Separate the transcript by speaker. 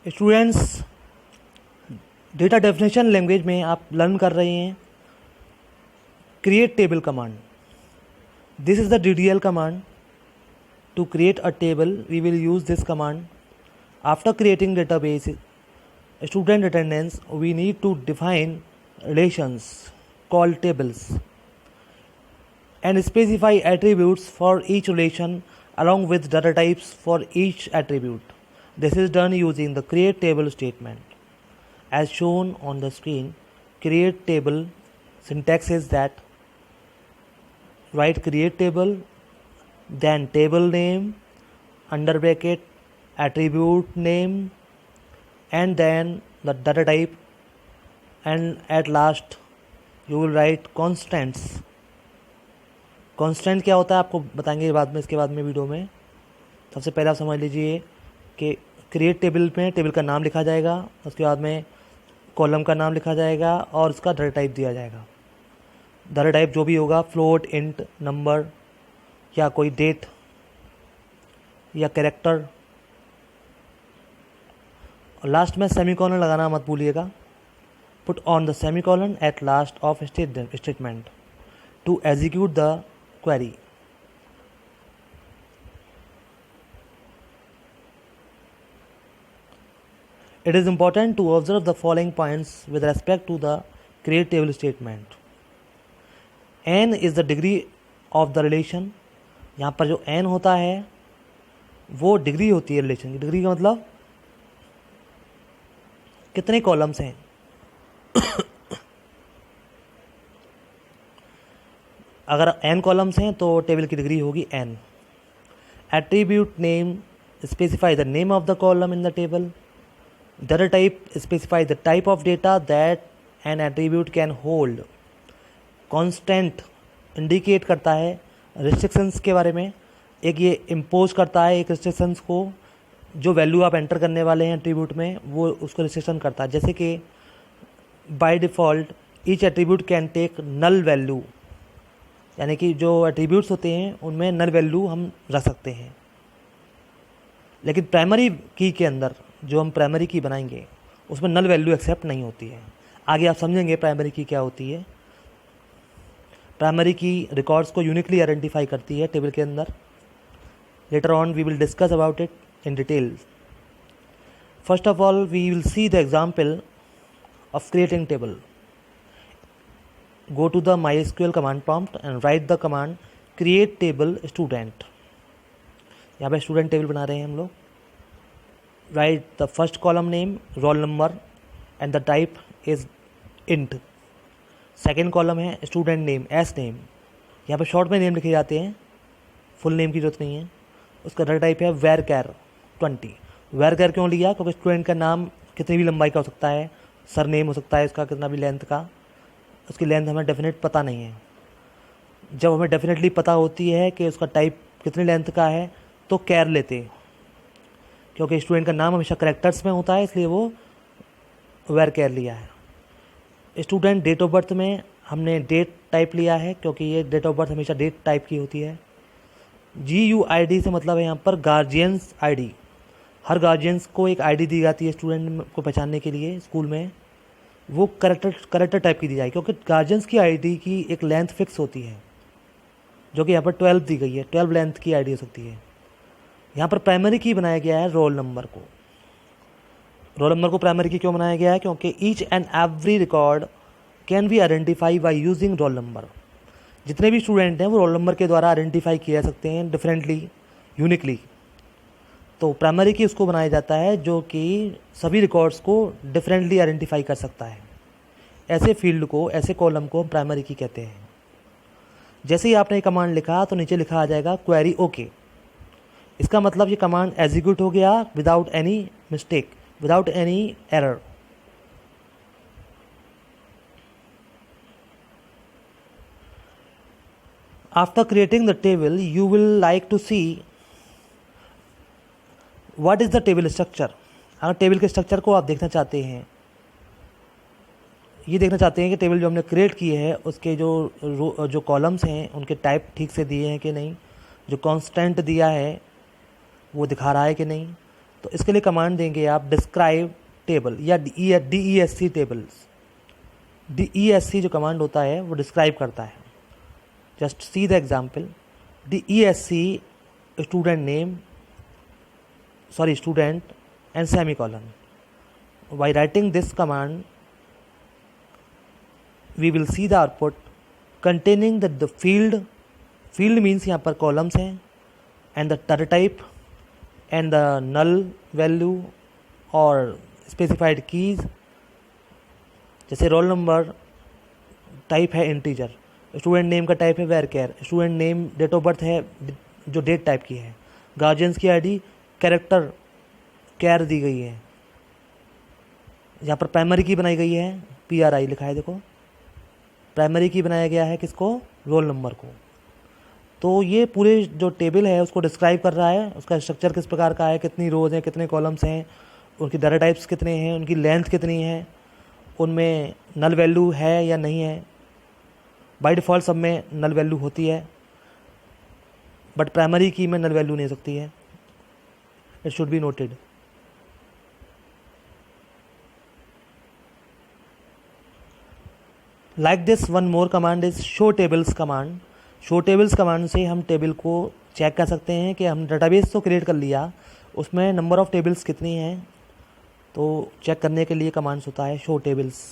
Speaker 1: Students, data definition language में आप learn कर रहे हैं create table command. This is the DDL command. To create a table, we will use this command. After creating database student attendance, we need to define relations called tables and specify attributes for each relation along with data types for each attribute. This is done using the create table statement. As shown on the screen, create table syntax is that write create table, then table name, under bracket, attribute name, and then the data type, and at last you will write constants. Constant क्या होता है आपको बताएंगे बाद में, इसके बाद में वीडियो में. सबसे पहले आप समझ लीजिए कि क्रिएट टेबल में टेबल का नाम लिखा जाएगा, उसके बाद में कॉलम का नाम लिखा जाएगा और उसका डाटा टाइप दिया जाएगा. डाटा टाइप जो भी होगा, फ्लोट, इंट, नंबर या कोई डेट या कैरेक्टर. और लास्ट में सेमीकोलन लगाना मत भूलिएगा. Put on the semicolon at last of statement to execute the query. It is important to observe the following points with respect to the create table statement. N is the degree of the relation. यहाँ पर जो n होता है वो degree होती है relation की. Degree का मतलब कितने कॉलम्स हैं. अगर n कॉलम्स हैं तो टेबल की डिग्री होगी n. Attribute name specify the name of the column in the table. Data type specify the type of data that N attribute can hold. Constant indicate करता है restrictions के बारे में. एक ये इम्पोज करता है एक रिस्ट्रिक्शंस को, जो वैल्यू आप एंटर करने वाले हैं एट्रीब्यूट में वो उसको रिस्ट्रिक्शन करता है. जैसे कि by default each attribute can take null value, यानी कि जो एट्रीब्यूट्स होते हैं उनमें नल वैल्यू हम रख सकते हैं. लेकिन प्राइमरी की के अंदर जो हम प्राइमरी की बनाएंगे उसमें नल वैल्यू एक्सेप्ट नहीं होती है. आगे आप समझेंगे प्राइमरी की क्या होती है. प्राइमरी की रिकॉर्ड्स को यूनिकली आइडेंटिफाई करती है टेबल के अंदर. Later on we will discuss about it in detail. First of all we will see the example of creating table. Go to the MySQL command prompt and write the command create table student. यहाँ पे student table बना रहे हैं हम लोग. Write the first column name, roll number and the type is int. Second column है student name, S name. यहाँ पे शॉर्ट में नेम लिखे जाते हैं, फुल नेम की जरूरत नहीं है. उसका डाटा टाइप है varchar 20. varchar क्यों लिया? क्योंकि स्टूडेंट का नाम कितनी भी लंबाई का हो सकता है, सर नेम हो सकता है उसका कितना भी लेंथ का. उसकी लेंथ हमें डेफिनेट पता नहीं है. जब हमें डेफिनेटली पता होती है कि उसका टाइप कितनी लेंथ का है तो कैर लेते हैं, क्योंकि स्टूडेंट का नाम हमेशा करेक्टर्स में होता है इसलिए वो वेर कैर लिया है. स्टूडेंट डेट ऑफ बर्थ में हमने डेट टाइप लिया है क्योंकि ये डेट ऑफ बर्थ हमेशा डेट टाइप की होती है. GUID से मतलब है यहाँ पर गार्जियंस ID. हर गार्जियंस को एक ID दी जाती है स्टूडेंट को पहचानने के लिए स्कूल में. वो करेक्टर टाइप की दी जाएगी क्योंकि गार्जियंस की आईडी की एक लेंथ फिक्स होती है जो कि यहाँ पर 12 दी गई है. 12 लेंथ की आईडी हो सकती है. यहाँ पर प्राइमरी की बनाया गया है रोल नंबर को. रोल नंबर को प्राइमरी की क्यों बनाया गया है? क्योंकि each and every record can be identify by using roll number. जितने भी स्टूडेंट हैं वो रोल नंबर के द्वारा आइडेंटिफाई किए जा सकते हैं डिफरेंटली, यूनिकली. तो प्राइमरी की उसको बनाया जाता है जो कि सभी रिकॉर्ड्स को डिफरेंटली आइडेंटिफाई कर सकता है. ऐसे फील्ड को, ऐसे कॉलम को हम प्राइमरी की कहते हैं. जैसे ही आपने कमांड लिखा तो नीचे लिखा आ जाएगा क्वेरी ओके. इसका मतलब ये कमांड एग्जीक्यूट हो गया without any mistake, without any error. After creating the table you will like to see what is the table structure. अगर टेबल के स्ट्रक्चर को आप देखना चाहते हैं, ये देखना चाहते हैं कि टेबल जो हमने क्रिएट की है उसके जो कॉलम्स हैं उनके टाइप ठीक से दिए हैं कि नहीं, जो कांस्टेंट दिया है वो दिखा रहा है कि नहीं, तो इसके लिए कमांड देंगे आप डिस्क्राइब टेबल या DESC टेबल्स। DESC जो कमांड होता है वो डिस्क्राइब करता है। Just see the example. DESC student and semicolon. By writing this command, we will see the output containing the field means यहाँ पर columns हैं, and the data type and the null value और specified keys। जैसे roll number type है integer, student name का type है varchar, student name date of birth है जो डेट टाइप की है, गार्जियंस की आईडी कैरेक्टर कैर दी गई है। यहाँ पर प्राइमरी की बनाई गई है, PRI लिखा है, देखो प्राइमरी की बनाया गया है किसको, रोल नंबर को। तो ये पूरे जो टेबल है उसको डिस्क्राइब कर रहा है, उसका स्ट्रक्चर किस प्रकार का है, कितनी रोज हैं, कितने कॉलम्स हैं, उनकी डाटा टाइप्स कितने हैं, उनकी लेंथ कितनी है, उनमें नल वैल्यू है या नहीं है। बाय डिफ़ॉल्ट सब में नल वैल्यू होती है, बट प्राइमरी की में नल वैल्यू नहीं हो सकती है। It should be noted. Like this one more command is show tables command. Show tables command से हम टेबल को चेक कर सकते हैं कि हम डेटाबेस तो क्रिएट कर लिया, उसमें नंबर ऑफ़ टेबल्स कितनी हैं, तो चेक करने के लिए कमांड्स होता है शो टेबल्स।